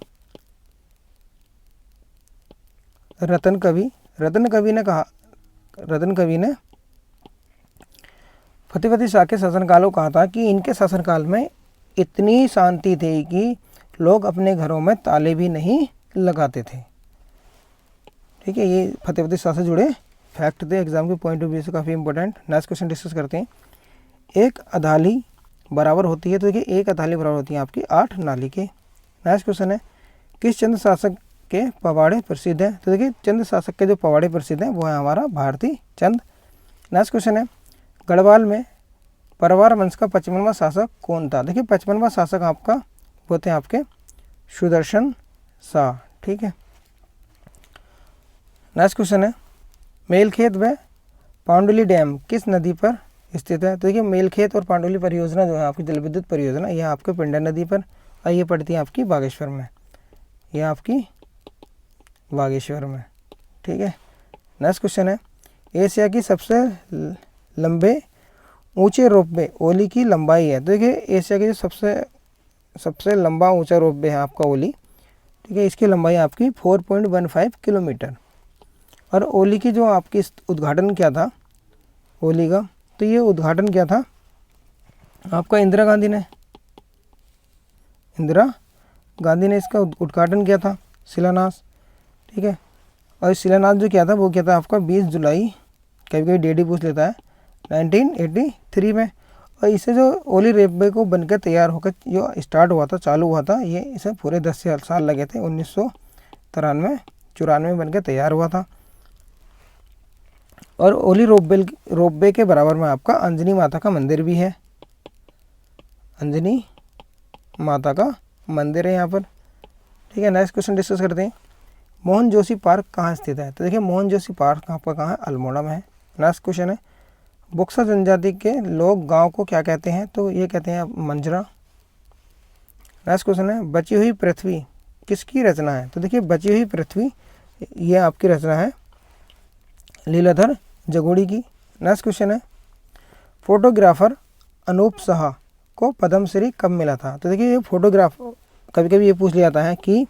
रतन कवि ने फतेहपति शाह के शासनकाल को कहा था कि इनके शासनकाल में इतनी शांति थी कि लोग अपने घरों में ताले भी नहीं लगाते थे। ठीक है, ये फतेहपति शाह से जुड़े फैक्ट थे, एग्जाम के पॉइंट ऑफ व्यू से काफ़ी इंपॉर्टेंट। नेक्स्ट क्वेश्चन डिस्कस करते हैं, एक अधाली बराबर होती है, तो देखिए एक अधाली बराबर होती है आपकी 8 नाली के। नेक्स्ट क्वेश्चन है, किस चंद शासक के पवाड़े प्रसिद्ध हैं। तो देखिए चंद शासक के जो पवाड़े प्रसिद्ध हैं वो है हमारा भारती चंद। नेक्स्ट क्वेश्चन है, गढ़वाल में परवार वंश का 55वां शासक कौन था। देखिए 55वां शासक आपका वो थे आपके सुदर्शन शाह। ठीक है, नेक्स्ट क्वेश्चन है, मेलखेत व पांडुली डैम किस नदी पर स्थित है। तो देखिए मेलखेत और पांडुली परियोजना जो है आपकी जल विद्युत परियोजना, यह आपके पिंडर नदी पर, और ये पड़ती है आपकी बागेश्वर में, यह आपकी बागेश्वर में। ठीक है, नेक्स्ट क्वेश्चन है, एशिया की सबसे लंबे ऊंचे रोपवे ओली की लंबाई है। तो देखिए एशिया की जो सबसे लंबा ऊंचा रोपवे है आपका ओली। ठीक है, इसकी लंबाई आपकी 4.15 किलोमीटर। और ओली की जो आपकी उद्घाटन किया था ओली का, तो ये उद्घाटन किया था आपका इंदिरा गांधी ने इसका उद्घाटन किया था, शिलान्यास। ठीक है, और शिलान्यास जो किया था वो किया था आपका 20 जुलाई, कभी कभी डेट ही पूछ लेता है, 1983 में। और इसे जो ओली रेलवे को बनकर तैयार होकर जो स्टार्ट हुआ था, चालू हुआ था, ये इसे पूरे 10 साल लगे थे। 1994 में बनकर तैयार हुआ था। और ओली रोपवे के बराबर में आपका अंजनी माता का मंदिर भी है, अंजनी माता का मंदिर है यहाँ पर। ठीक है, नेक्स्ट क्वेश्चन डिस्कस करते हैं, मोहन जोशी पार्क कहाँ स्थित है। तो देखिए मोहन जोशी पार्क आपका कहाँ है, अल्मोड़ा में है। नेक्स्ट क्वेश्चन है, बुक्सा जनजाति के लोग गांव को क्या कहते हैं। तो ये कहते हैं मंजरा। नेक्स्ट क्वेश्चन है, बची हुई पृथ्वी किसकी रचना है। तो देखिए बची हुई पृथ्वी ये आपकी रचना है लीलाधर जगोड़ी की। नेक्स्ट क्वेश्चन है, फोटोग्राफर अनूप साहा को पद्मश्री कब मिला था। तो देखिए ये फोटोग्राफ कभी कभी ये पूछ लिया जाता है कि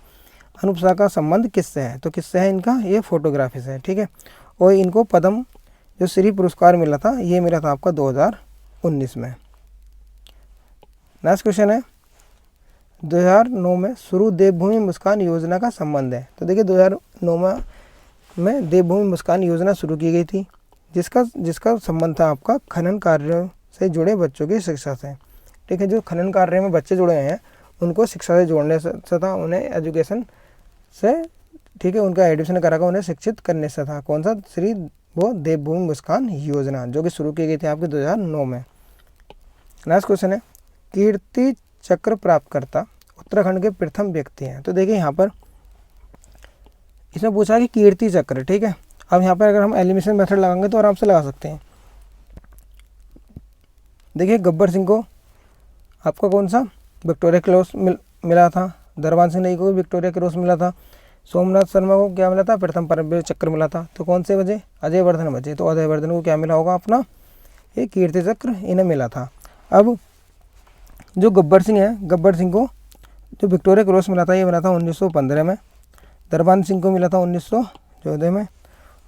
अनूप साहा का संबंध किससे है, तो किससे है इनका, ये फोटोग्राफी से है। ठीक है, और इनको पद्म जो श्री पुरस्कार मिला था ये मिला था आपका 2019 में। नेक्स्ट क्वेश्चन है, 2009 में शुरू देवभूमि मुस्कान योजना का संबंध है। तो देखिए 2009 में देवभूमि मुस्कान योजना शुरू की गई थी, जिसका संबंध था आपका खनन कार्यों से जुड़े बच्चों की शिक्षा से। ठीक है, जो खनन कार्य में बच्चे जुड़े हैं उनको शिक्षा से जोड़ने से था, उन्हें एजुकेशन से, ठीक है, उनका एडमिशन करा कर उन्हें शिक्षित करने से था। कौन सा, श्री वो देवभूमि मुस्कान योजना जो कि शुरू की गई थी आपके 2009 में। नेक्स्ट क्वेश्चन है, कीर्ति चक्र प्राप्तकर्ता उत्तराखंड के प्रथम व्यक्ति हैं। तो देखिए यहाँ पर इसमें पूछा कि कीर्ति चक्र। ठीक है, अब यहाँ पर अगर हम एलिमिनेशन मेथड लगाएंगे तो आराम से लगा सकते हैं। देखिए गब्बर सिंह को आपका कौन सा विक्टोरिया क्रॉस मिला था, दरबान सिंह नेगी को भी विक्टोरिया क्रॉस मिला था, सोमनाथ शर्मा को क्या मिला था, प्रथम परमवीर चक्र मिला था। तो कौन से बचे, अजय वर्धन बचे, तो अजय वर्धन को क्या मिला होगा अपना, ये कीर्ति चक्र इन्हें मिला था। अब जो गब्बर सिंह है, गब्बर सिंह को जो विक्टोरिया क्रॉस मिला था ये मिला था 1915 में। दरबान सिंह को मिला था 1914 में।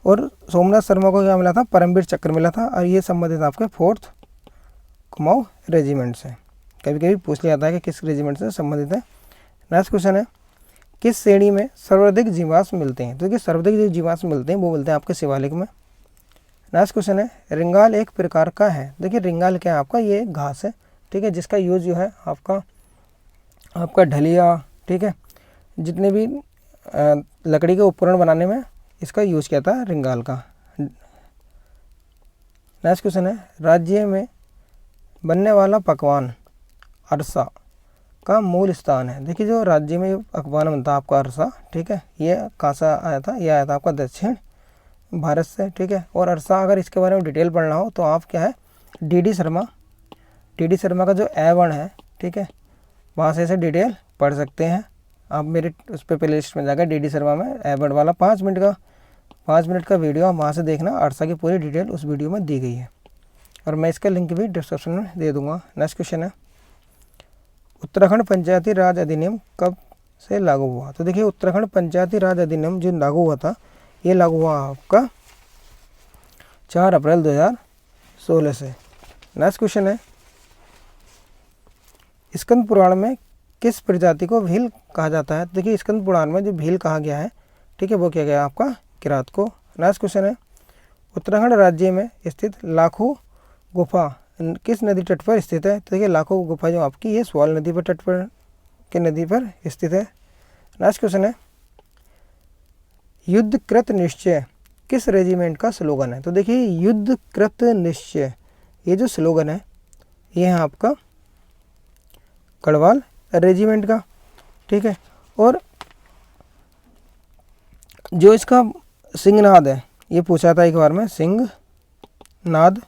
और सोमनाथ शर्मा को क्या मिला था, परमवीर चक्र मिला था। और ये संबंधित आपके 4th कुमाऊं रेजिमेंट से। कभी कभी पूछ लिया जाता है कि किस रेजिमेंट से संबंधित है। नेक्स्ट क्वेश्चन है, किस श्रेणी में सर्वाधिक जीवाश्म मिलते हैं। तो देखिए सर्वाधिक जो जीवाश्म मिलते हैं वो मिलते हैं आपके शिवालिक में। नेक्स्ट क्वेश्चन है, रिंगाल एक प्रकार का है। देखिए रिंगाल क्या है आपका, ये एक घास है, ठीक है, जिसका यूज जो है आपका ढलिया, ठीक है, जितने भी लकड़ी के उपकरण बनाने में इसका यूज किया था रिंगाल का। नेक्स्ट क्वेश्चन है, राज्य में बनने वाला पकवान अरसा का मूल स्थान है। देखिए जो राज्य में पकवान बनता है आपका अरसा, ठीक है, ये कहाँ से आया था, ये आया था आपका दक्षिण भारत से, ठीक है। और अरसा अगर इसके बारे में डिटेल पढ़ना हो तो आप क्या है, डी डी शर्मा का जो A1 है, ठीक है, वहाँ से डिटेल पढ़ सकते हैं आप। मेरे उस पर प्ले लिस्ट में जाकर डी शर्मा में A1 वाला 5 मिनट का वीडियो आप वहाँ से देखना, अरसा की पूरी डिटेल उस वीडियो में दी गई है और मैं इसका लिंक भी डिस्क्रिप्शन में दे दूँगा। नेक्स्ट क्वेश्चन है, उत्तराखंड पंचायती राज अधिनियम कब से लागू हुआ। तो देखिए उत्तराखंड पंचायती राज अधिनियम जो लागू हुआ था, ये लागू हुआ आपका 4 अप्रैल 2016 से। नेक्स्ट क्वेश्चन है, स्कंद पुराण में किस प्रजाति को भील कहा जाता है। देखिए स्कंद पुराण में जो भील कहा गया है, ठीक है, वो क्या गया आपका किरात को। नेक्स्ट क्वेश्चन है, उत्तराखंड राज्य में स्थित लाखों गुफा किस नदी तट पर स्थित है। तो देखिए लाखों गुफा जो आपकी ये स्वाल नदी पर तट पर के नदी पर स्थित है। नेक्स्ट क्वेश्चन है, युद्ध कृत निश्चय किस रेजिमेंट का स्लोगन है। तो देखिए युद्ध कृत निश्चय ये जो स्लोगन है ये है आपका गढ़वाल रेजिमेंट का, ठीक है। और जो इसका सिंहनाद है, ये पूछा था एक बार में, सिंहनाद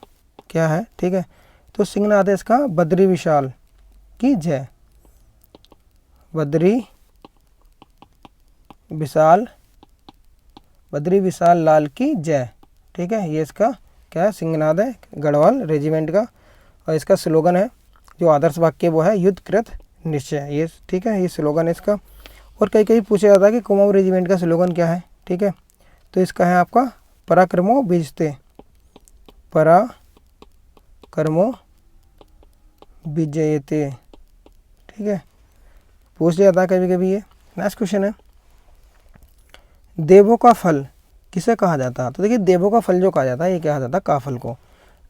क्या है, ठीक है, तो सिंहनाद है इसका बद्री विशाल की जय, बद्री विशाल लाल की जय, ठीक है, ये इसका क्या है, सिंहनाद है गढ़वाल रेजिमेंट का। और इसका स्लोगन है जो आदर्श वाक्य वो है युद्ध कृत निश्चय, ये ठीक है, ये स्लोगन है इसका। और कहीं पूछा जाता है कि कुमाऊं रेजिमेंट का स्लोगन क्या है, ठीक है, तो इसका है आपका पराक्रमो विजयते, पराक्रमो विजयते, ठीक है, पूछ लिया जाता है कभी कभी ये। नेक्स्ट क्वेश्चन है, देवों का फल किसे कहा जाता है। तो देखिए देवों का फल जो कहा जाता है ये कहा जाता है काफल को,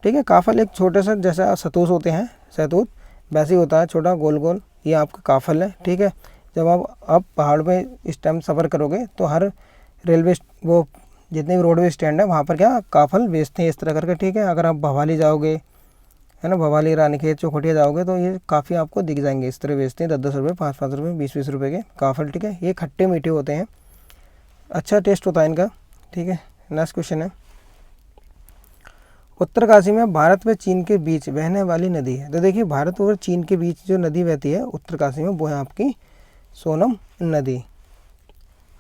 ठीक है। काफल एक छोटे सा जैसा सतूत होते हैं, सहतूत वैसे ही होता है, छोटा गोल गोल, ये आपका काफल है, ठीक है। जब आप पहाड़ पे इस टाइम सफ़र करोगे तो हर रेलवे वो जितने भी रोडवे स्टैंड है वहाँ पर क्या काफल बेचते हैं इस तरह करके, ठीक है। अगर आप भवाली जाओगे, है ना, भवाली रानीखेत चौखटिया जाओगे तो ये काफ़ी आपको दिख जाएंगे, इस तरह बेचते हैं 10-10 रुपये, 5-5 रुपये, 20-20 रुपये के काफल, ठीक है। ये खट्टे मीठे होते हैं, अच्छा टेस्ट होता है इनका, ठीक है। नेक्स्ट क्वेश्चन है, उत्तरकाशी में भारत व चीन के बीच बहने वाली नदी है। तो देखिए भारत और चीन के बीच जो नदी बहती है उत्तरकाशी में वो है आपकी सोनम नदी।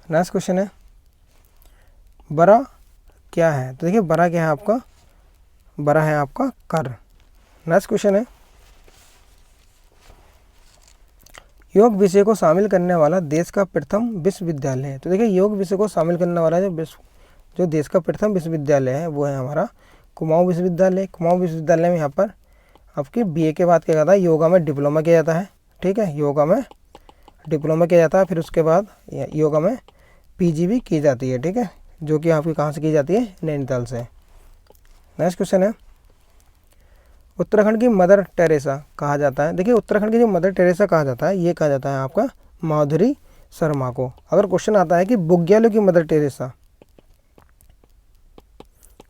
नेक्स्ट क्वेश्चन है, बरा क्या है। तो देखिए बरा क्या है आपका, बरा है आपका कर। नेक्स्ट क्वेश्चन है, योग विषय को शामिल करने वाला देश का प्रथम विश्वविद्यालय है। तो देखिए योग विषय को शामिल करने वाला जो देश का प्रथम विश्वविद्यालय है वो है हमारा कुमाऊं विश्वविद्यालय। कुमाऊं विश्वविद्यालय में यहाँ पर आपकी बीए के बाद क्या जाता है, योगा में डिप्लोमा किया जाता है, ठीक है, योगा में डिप्लोमा किया जाता है, फिर उसके बाद योगा में पीजी भी की जाती है, ठीक है, जो कि आपकी कहाँ से की जाती है, नैनीताल से। नेक्स्ट क्वेश्चन है, उत्तराखंड की मदर टेरेसा कहा जाता है। देखिए उत्तराखंड की जो मदर टेरेसा कहा जाता है ये कहा जाता है आपका माधुरी शर्मा को। अगर क्वेश्चन आता है कि बुग्यालों की मदर टेरेसा,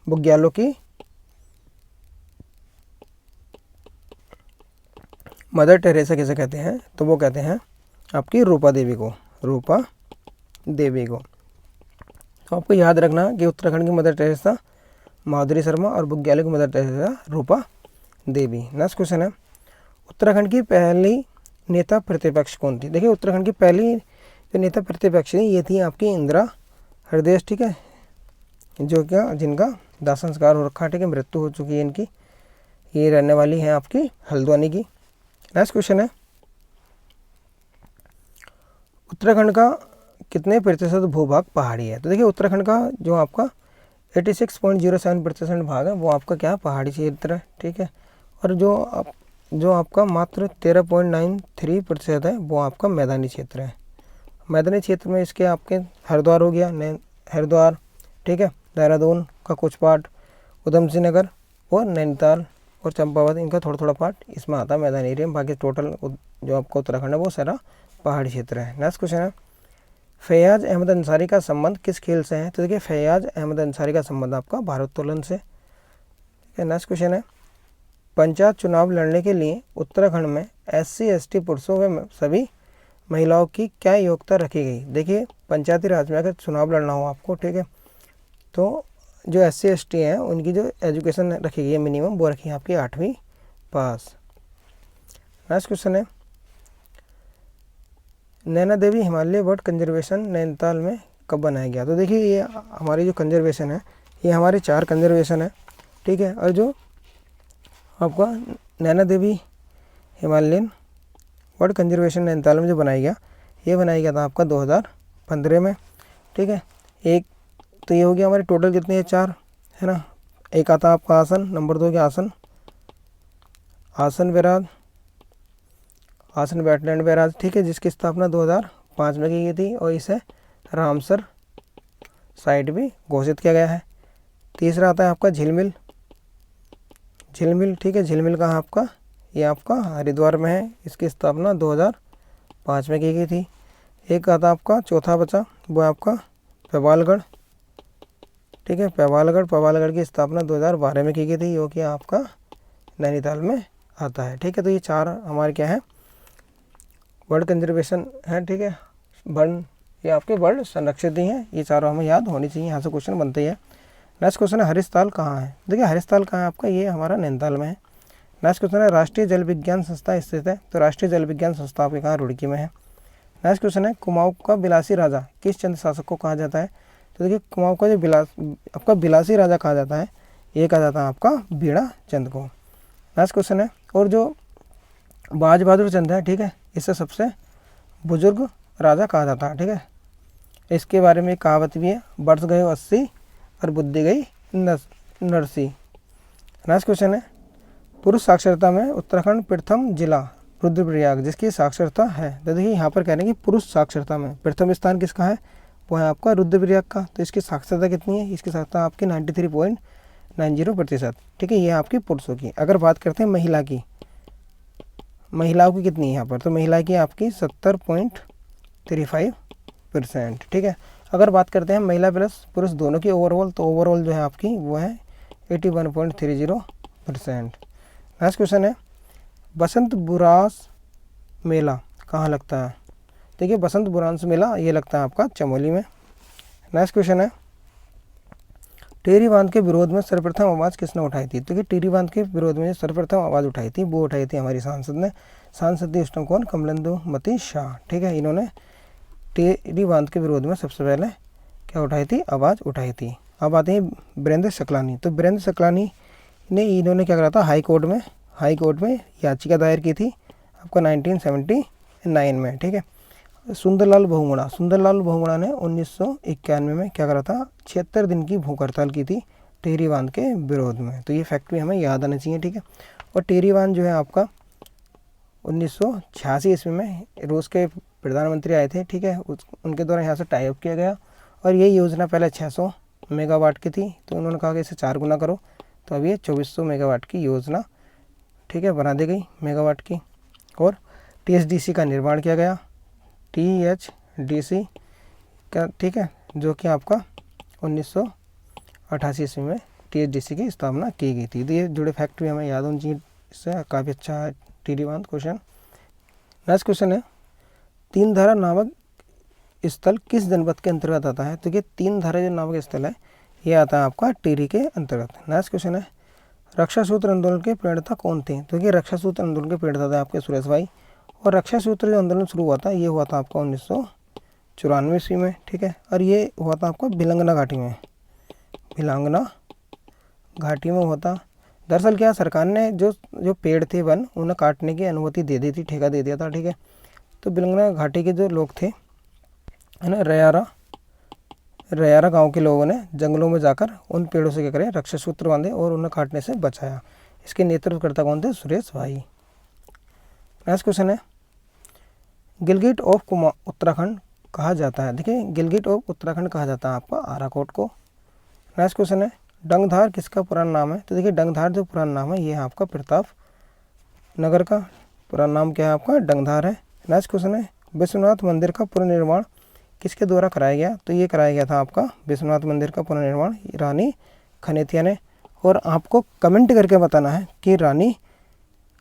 बुग्यालों की मदर टेरेसा किसे कहते हैं, तो वो कहते हैं आपकी रूपा देवी को, रूपा देवी को। तो आपको याद रखना कि उत्तराखंड की मदर टेरेसा माधुरी शर्मा और बुग्यालों की मदर टेरेसा रूपा देवी। नेक्स्ट क्वेश्चन है, उत्तराखंड की पहली नेता प्रतिपक्ष कौन थी। देखिए उत्तराखंड की पहली जो नेता प्रतिपक्ष थी ये थी आपकी इंदिरा हृदय, ठीक है, जो क्या जिनका दाह संस्कार हो रखा है, ठीक है, मृत्यु हो चुकी है इनकी। ये रहने वाली है आपकी हल्द्वानी की। नेक्स्ट क्वेश्चन है उत्तराखंड का कितने प्रतिशत भूभाग पहाड़ी है। तो देखिए उत्तराखंड का जो आपका 86.07% भाग है वो आपका क्या पहाड़ी क्षेत्र है, ठीक है। और जो आपका मात्र 13.93% है वो आपका मैदानी क्षेत्र है। मैदानी क्षेत्र में इसके आपके हरिद्वार हो गया, हरिद्वार, ठीक है, देहरादून का कुछ पार्ट, उधम सिंह नगर और नैनीताल और चंपावत, इनका थोड़ा थोड़ा पार्ट इसमें आता है मैदानी एरिया में। बाकी टोटल जो आपका उत्तराखंड है वो सारा पहाड़ी क्षेत्र है। नेक्स्ट क्वेश्चन है फैयाज अहमद अंसारी का संबंध किस खेल से है। तो देखिए फैयाज अहमद अंसारी का संबंध आपका भारोत्तोलन से, ठीक है। नेक्स्ट क्वेश्चन है पंचायत चुनाव लड़ने के लिए उत्तराखंड में SC ST पुरुषों व सभी महिलाओं की क्या योग्यता रखी गई। देखिए पंचायती राज में अगर चुनाव लड़ना हो आपको, ठीक है, तो जो SC ST हैं उनकी जो एजुकेशन रखी गई है मिनिमम वो रखी है आपकी 8वीं पास। नेक्स्ट क्वेश्चन है नैना देवी हिमालय बर्ड कंजर्वेशन नैनीताल में कब बनाया गया। तो देखिए ये हमारी जो कंजर्वेशन है ये हमारे 4 कंजर्वेशन है, ठीक है। और जो आपका Naina Devi Himalayan bird conservation Nainital में जो बनाया गया, ये बनाया गया था आपका 2015 में, ठीक है। एक तो ये हो गया हमारे टोटल कितने हैं 4 है ना। एक आता आपका आसन, नंबर 2 के आसन विराज, आसन वेटलैंड बैराज, ठीक है, जिसकी स्थापना 2005 में की गई थी और इसे रामसर साइट भी घोषित किया गया है। तीसरा आता है आपका झिलमिल, ठीक है, झिलमिल कहाँ आपका, ये आपका हरिद्वार में है, इसकी स्थापना 2005 में की गई थी। एक आता आपका चौथा बचा वो आपका पैवालगढ़, ठीक है, पैवालगढ़ की स्थापना 2012 में की गई थी, जो कि आपका नैनीताल में आता है, ठीक है। तो ये 4 हमारे क्या है बर्ड कंजर्वेशन है, ठीक है, बर्ड ये आपके बर्ड संरक्षित ही हैं, ये चारों हमें याद होनी चाहिए, यहाँ से क्वेश्चन बनते ही है। नेक्स्ट क्वेश्चन है हरिस्थल कहाँ है। देखिए हरिस्थल कहाँ है आपका, ये हमारा नैनीताल में है। नेक्स्ट क्वेश्चन है राष्ट्रीय जल विज्ञान संस्था स्थित है। तो राष्ट्रीय जल विज्ञान संस्था आपके कहाँ रुड़की में है। नेक्स्ट क्वेश्चन है कुमाऊँ का बिलासी राजा किस चंद शासक को कहा जाता है। तो देखिए कुमाऊँ का जो आपका बिलासी राजा कहा जाता है, ये कहा जाता है आपका बीड़ा चंद को। नेक्स्ट क्वेश्चन है और जो बाज बहादुर चंद है, ठीक है, इससे सबसे बुजुर्ग राजा कहा जाता है, ठीक है। इसके बारे में एक कहावत भी है, वर्ष गए 80 और बुद्धि गई नरसी। नेक्स्ट क्वेश्चन है पुरुष साक्षरता में उत्तराखंड प्रथम जिला रुद्रप्रयाग जिसकी साक्षरता है। तो देखिए यहाँ पर कह रहे हैं कि पुरुष साक्षरता में प्रथम स्थान किसका है, वो है आपका रुद्रप्रयाग का। तो इसकी साक्षरता कितनी है, इसकी साक्षरता आपकी 93.90%, ठीक है, ये आपकी पुरुषों की। अगर बात करते हैं महिला की, महिलाओं की कितनी है यहाँ पर, तो महिला की आपकी 70.35%, ठीक है। अगर बात करते हैं महिला प्लस पुरुष दोनों की ओवरऑल, तो ओवरऑल जो है आपकी वो है 81.30%। नेक्स्ट क्वेश्चन है बसंत बुरांस मेला कहाँ लगता है। देखिए बसंत बुरांस मेला ये लगता है आपका चमोली में। नेक्स्ट क्वेश्चन है टिहरी बांध के विरोध में सर्वप्रथम आवाज़ किसने उठाई थी। तो कि टिहरी बांध के विरोध में जो सर्वप्रथम आवाज़ उठाई थी वो उठाई थी हमारी सांसद ने। सांसद थी उस टाइम कौन, कमलेंदुमती शाह, ठीक है। इन्होंने टिहरी बांध के विरोध में सबसे पहले क्या उठाई थी, आवाज़ उठाई थी। अब आते हैं वीरेंद्र सकलानी। तो वीरेंद्र सकलानी ने इन्होंने क्या करा था, हाई कोर्ट में याचिका दायर की थी आपका 1979 में, ठीक है। सुंदरलाल बहुगुणा ने 1991 में क्या करा था, 76 दिन की भूख हड़ताल की थी टिहरी बांध के विरोध में। तो ये फैक्ट भी हमें याद आना चाहिए, ठीक है। और टिहरी बांध जो है आपका 1986 ईस्वी में रूस के प्रधानमंत्री आए थे, ठीक है, उनके द्वारा यहाँ से टाई अप किया गया। और ये योजना पहले 600 मेगावाट की थी, तो उन्होंने कहा कि इसे 4 गुना करो, तो अब ये 2400 मेगावाट की योजना, ठीक है, बना दी गई मेगावाट की। और THDC का निर्माण किया गया, THDC का, ठीक है, जो कि आपका 1988 ईस्वी में THDC की स्थापना की गई थी। तो ये जुड़े फैक्ट भी हमें याद होनी चाहिए, इससे काफ़ी अच्छा है टिहरी बांध क्वेश्चन। नेक्स्ट क्वेश्चन है तीन धारा नामक स्थल किस जनपद के अंतर्गत आता है। तो ये तीन धारा जो नामक स्थल है ये आता है आपका टिहरी के अंतर्गत। नेक्स्ट क्वेश्चन है रक्षा सूत्र आंदोलन के प्रणेता कौन थे। तो ये रक्षा सूत्र आंदोलन के प्रणेता थे आपके सुरेश भाई। और रक्षा सूत्र जो आंदोलन शुरू हुआ था ये हुआ था आपका 94 ईस्वी में, ठीक है। और ये हुआ था आपका भिलंगना घाटी में, भिलंगना घाटी में हुआ था। दरअसल क्या सरकार ने जो जो पेड़ थे वन उन्हें काटने की अनुमति दे दी थी, ठेका दे दिया था, ठीक है। तो भिलंगना घाटी के जो लोग थे है ना, रयारा गांव के लोगों ने जंगलों में जाकर उन पेड़ों से क्या करें, रक्षा सूत्र बांधे और उन्हें काटने से बचाया। इसके नेतृत्वकर्ता कौन थे, सुरेश भाई। नेक्स्ट क्वेश्चन है, गिलगिट ऑफ उत्तराखंड कहा जाता है। देखिए गिलगिट ऑफ उत्तराखंड कहा जाता है आपका आराकोट को। नेक्स्ट क्वेश्चन है, डंगधार किसका पुराना नाम है। तो देखिए डंगधार जो पुराना नाम है ये है आपका प्रताप नगर का पुराना नाम क्या है आपका, डंगधार है। नेक्स्ट क्वेश्चन है, विश्वनाथ मंदिर का पुनर्निर्माण किसके द्वारा कराया गया। तो ये कराया गया था आपका विश्वनाथ मंदिर का पुनर्निर्माण रानी खनेतिया ने। और आपको कमेंट करके बताना है कि रानी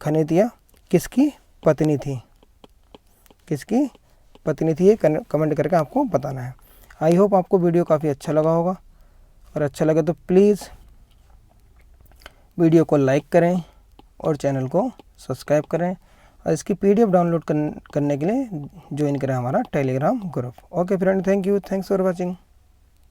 खनेतिया किसकी पत्नी थी, किसकी पत्नी थी, ये कमेंट करके आपको बताना है। आई होप आपको वीडियो काफ़ी अच्छा लगा होगा, और अच्छा लगे तो प्लीज़ वीडियो को लाइक करें और चैनल को सब्सक्राइब करें, और इसकी PDF डाउनलोड करने के लिए ज्वाइन करें हमारा Telegram group. Okay friend, thank you, thanks for watching.